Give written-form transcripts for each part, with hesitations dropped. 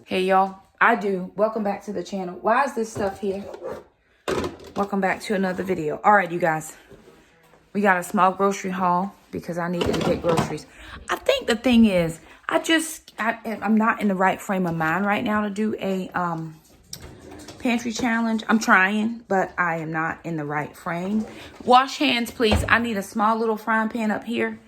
Hey y'all, I do. Welcome back to the channel. Why is this stuff here? Welcome back to another video. All right, you guys. We got a small grocery haul because I needed to get groceries. I think the thing is, I'm not in the right frame of mind right now to do a pantry challenge. I'm trying, but I am not in the right frame. Wash hands, please. I need a small little frying pan up here.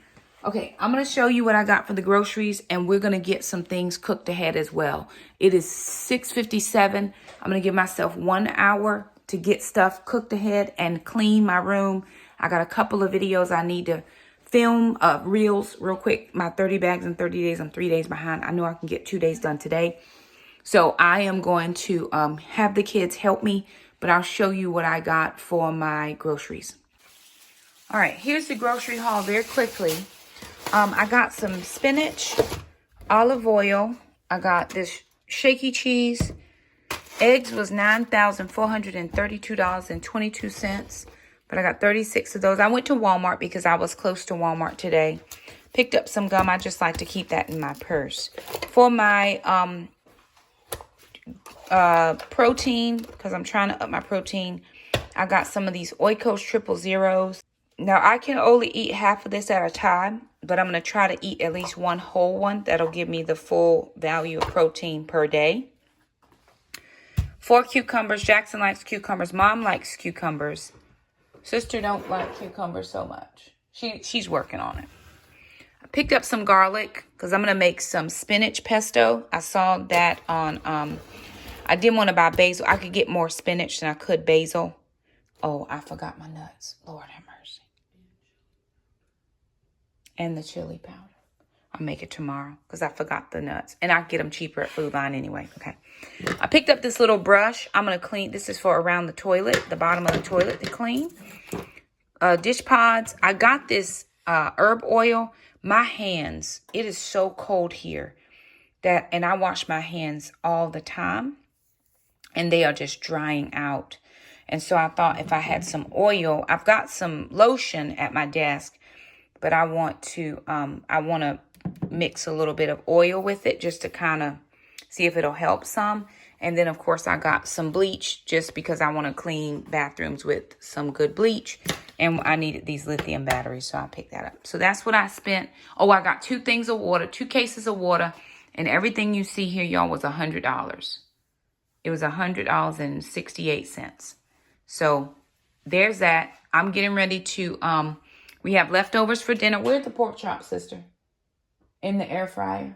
Okay, I'm going to show you what I got for the groceries, and we're going to get some things cooked ahead as well. It is 6:57. I'm going to give myself 1 hour to get stuff cooked ahead and clean my room. I got a couple of videos I need to film, reels real quick. My 30 bags in 30 days. I'm 3 days behind. I know I can get 2 days done today. So I am going to have the kids help me, but I'll show you what I got for my groceries. All right, here's the grocery haul very quickly. I got some spinach, olive oil. I got this shaky cheese. Eggs was $9,432.22. But I got 36 of those. I went to Walmart because I was close to Walmart today. Picked up some gum. I just like to keep that in my purse. For my protein, because I'm trying to up my protein, I got some of these Oikos 000s. Now, I can only eat half of this at a time, but I'm going to try to eat at least one whole one. That'll give me the full value of protein per day. 4 cucumbers. Jackson likes cucumbers. Mom likes cucumbers. Sister don't like cucumbers so much. She's working on it. I picked up some garlic because I'm going to make some spinach pesto. I saw that on, I didn't want to buy basil. I could get more spinach than I could basil. Oh, I forgot my nuts. Lord have mercy. And the chili powder. I'll make it tomorrow because I forgot the nuts. And I'll get them cheaper at Food Line anyway. Okay. I picked up this little brush. I'm going to clean. This is for around the toilet, the bottom of the toilet to clean. Dish pods. I got this herb oil. My hands, it is so cold here and I wash my hands all the time and they are just drying out. And so I thought if I had some oil, I've got some lotion at my desk, but I want to mix a little bit of oil with it just to kind of see if it'll help some. And then, of course, I got some bleach just because I want to clean bathrooms with some good bleach. And I needed these lithium batteries, so I picked that up. So that's what I spent. Oh, I got 2 things of water, 2 cases of water. And everything you see here, y'all, was $100. It was $100.68. So there's that. I'm getting ready to, we have leftovers for dinner. Where's the pork chop, sister? In the air fryer.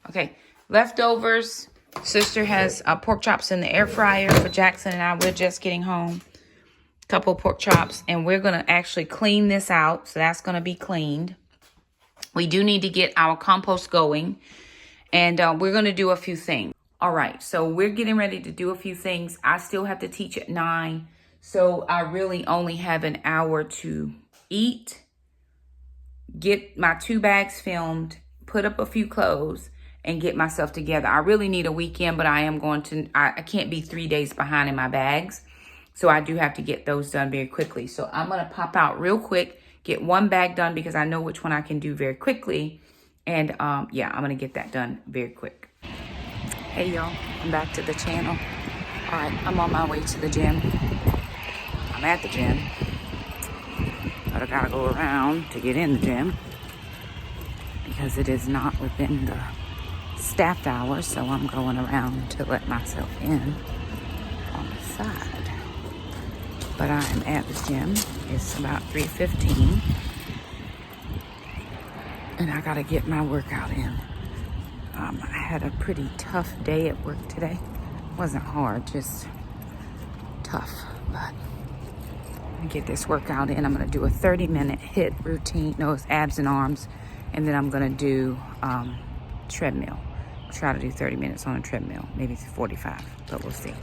Okay, leftovers. Sister has pork chops in the air fryer for Jackson and I. We're just getting home. Couple pork chops, and we're going to actually clean this out. So that's going to be cleaned. We do need to get our compost going, and we're going to do a few things. All right, so we're getting ready to do a few things. I still have to teach at 9, so I really only have an hour to eat, get my 2 bags filmed, put up a few clothes, and get myself together. I really need a weekend, but I am going to, I can't be 3 days behind in my bags. So I do have to get those done very quickly. So I'm going to pop out real quick, get 1 bag done because I know which one I can do very quickly. And yeah, I'm going to get that done very quick. Hey y'all, I'm back to the channel. All right, I'm on my way to the gym. I'm at the gym, but I gotta go around to get in the gym because it is not within the staffed hours. So I'm going around to let myself in on the side. But I am at the gym. It's about 3:15. And I got to get my workout in. I had a pretty tough day at work today. It wasn't hard, just tough. But I'm going to get this workout in. I'm going to do a 30-minute HIIT routine. No, it's abs and arms. And then I'm going to do treadmill. Try to do 30 minutes on a treadmill. Maybe 45, but we'll see.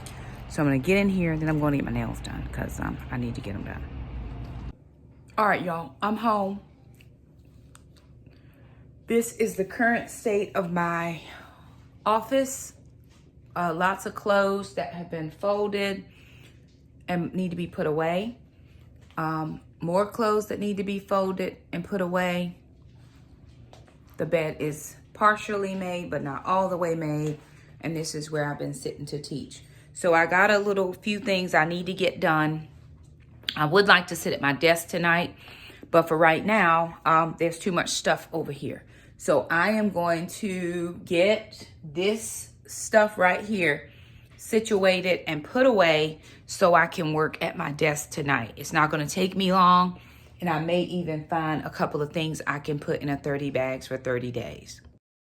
So I'm going to get in here, then I'm going to get my nails done because I need to get them done. All right, y'all. I'm home. This is the current state of my office. Lots of clothes that have been folded and need to be put away. More clothes that need to be folded and put away. The bed is partially made, but not all the way made. and this is where I've been sitting to teach. So I got a few things I need to get done. I would like to sit at my desk tonight, but for right now, there's too much stuff over here. So I am going to get this stuff right here situated and put away so I can work at my desk tonight. It's not going to take me long, and I may even find a couple of things I can put in a 30 bags for 30 days.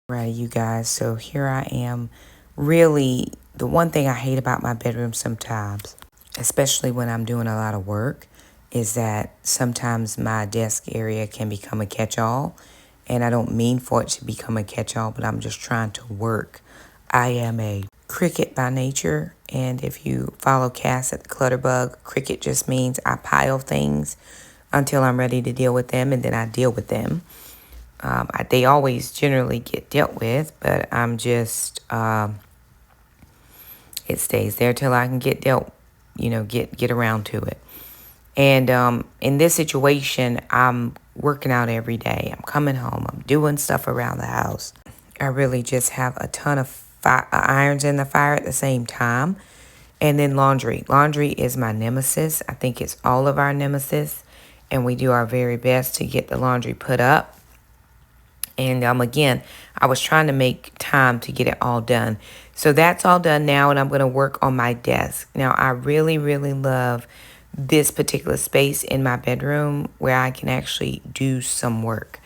Right, you guys, so here I am. Really, the one thing I hate about my bedroom sometimes, especially when I'm doing a lot of work, is that sometimes my desk area can become a catch-all. And I don't mean for it to become a catch-all, but I'm just trying to work. I am a cricket by nature, and if you follow Cass at the Clutterbug, cricket just means I pile things until I'm ready to deal with them, and then I deal with them. They always generally get dealt with, but I'm just, it stays there till I can get dealt, get around to it. And in this situation, I'm working out every day. I'm coming home. I'm doing stuff around the house. I really just have a ton of irons in the fire at the same time. And then laundry. Laundry is my nemesis. I think it's all of our nemesis. And we do our very best to get the laundry put up. And again, I was trying to make time to get it all done. So that's all done now, and I'm going to work on my desk. Now, I really, really love this particular space in my bedroom where I can actually do some work.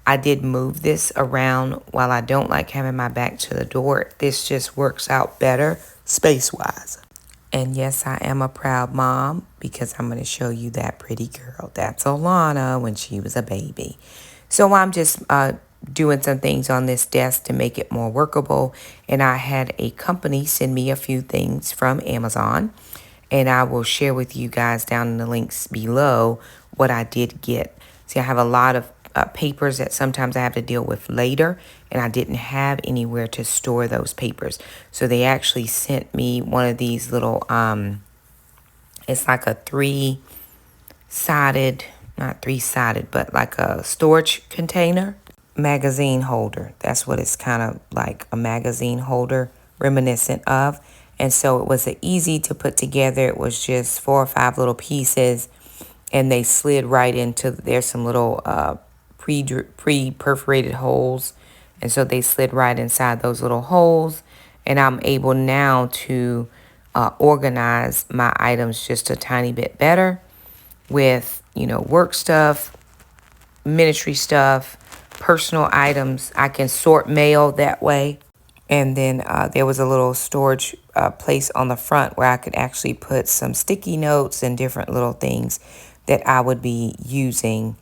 I did move this around. While I don't like having my back to the door, this just works out better space-wise. And yes, I am a proud mom because I'm going to show you that pretty girl. That's Alana when she was a baby. So I'm just doing some things on this desk to make it more workable. And I had a company send me a few things from Amazon. And I will share with you guys down in the links below what I did get. See, I have a lot of papers that sometimes I have to deal with later, and I didn't have anywhere to store those papers. So they actually sent me one of these little, it's like a three-sided, not three-sided, but like a storage container, magazine holder. That's what it's kind of like, a magazine holder, reminiscent of. And so it was easy to put together. It was just 4 or 5 little pieces, and they slid right into, there's some little pre-perforated holes. And so they slid right inside those little holes. And I'm able now to organize my items just a tiny bit better with, work stuff, ministry stuff, personal items. I can sort mail that way. And then there was a little storage place on the front where I could actually put some sticky notes and different little things that I would be using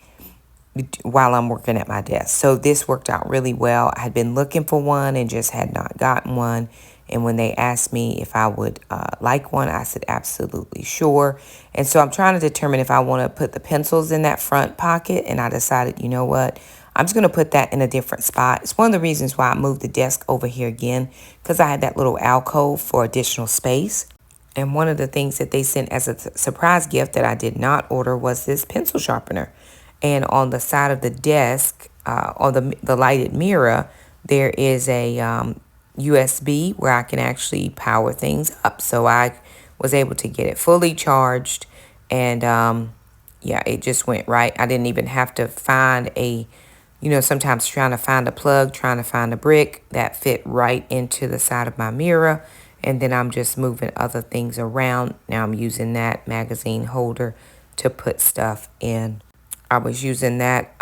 while I'm working at my desk. So this worked out really well. I had been looking for one and just had not gotten one. And when they asked me if I would like one, I said absolutely sure. And so I'm trying to determine if I want to put the pencils in that front pocket. And I decided, you know what? I'm just going to put that in a different spot. It's one of the reasons why I moved the desk over here again, because I had that little alcove for additional space. And one of the things that they sent as a surprise gift that I did not order was this pencil sharpener. And on the side of the desk, on the lighted mirror, there is a USB where I can actually power things up. So I was able to get it fully charged. And yeah, it just went right. I didn't even have to find sometimes trying to find a plug, trying to find a brick that fit right into the side of my mirror. And then I'm just moving other things around. Now I'm using that magazine holder to put stuff in. I was using that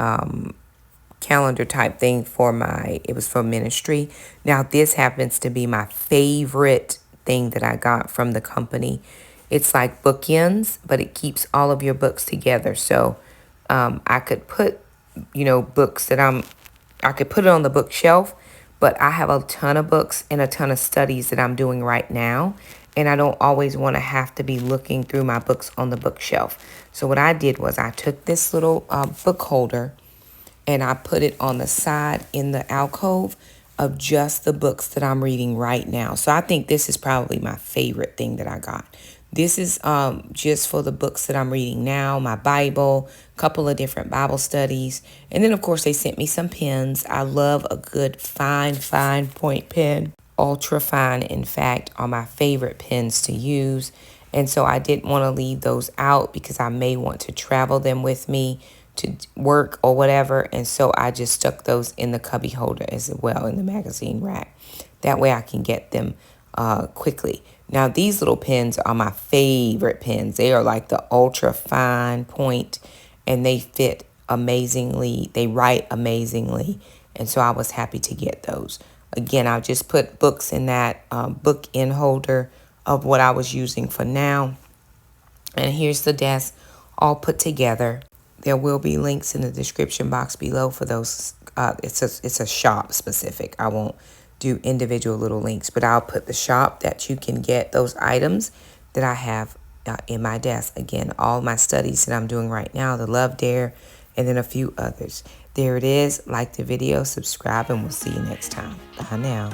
calendar type thing it was for ministry. Now this happens to be my favorite thing that I got from the company. It's like bookends, but it keeps all of your books together. So I could put books that I could put it on the bookshelf, but I have a ton of books and a ton of studies that I'm doing right now. And I don't always want to have to be looking through my books on the bookshelf. So what I did was I took this little book holder and I put it on the side in the alcove of just the books that I'm reading right now. So I think this is probably my favorite thing that I got. This is just for the books that I'm reading now, my Bible, a couple of different Bible studies. And then, of course, they sent me some pens. I love a good fine point pen. ultra fine, in fact, are my favorite pens to use. And so I didn't want to leave those out because I may want to travel them with me to work or whatever. And so I just stuck those in the cubby holder as well, in the magazine rack. That way I can get them quickly. Now, these little pens are my favorite pens. They are like the ultra fine point, and they fit amazingly. They write amazingly. And so I was happy to get those. Again, I just put books in that book in holder of what I was using for now. And here's the desk all put together. There will be links in the description box below for those. It's a shop specific. I won't do individual little links, but I'll put the shop that you can get those items that I have in my desk. Again, all my studies that I'm doing right now, the Love Dare, and then a few others. There it is. Like the video, subscribe, and we'll see you next time. Bye now.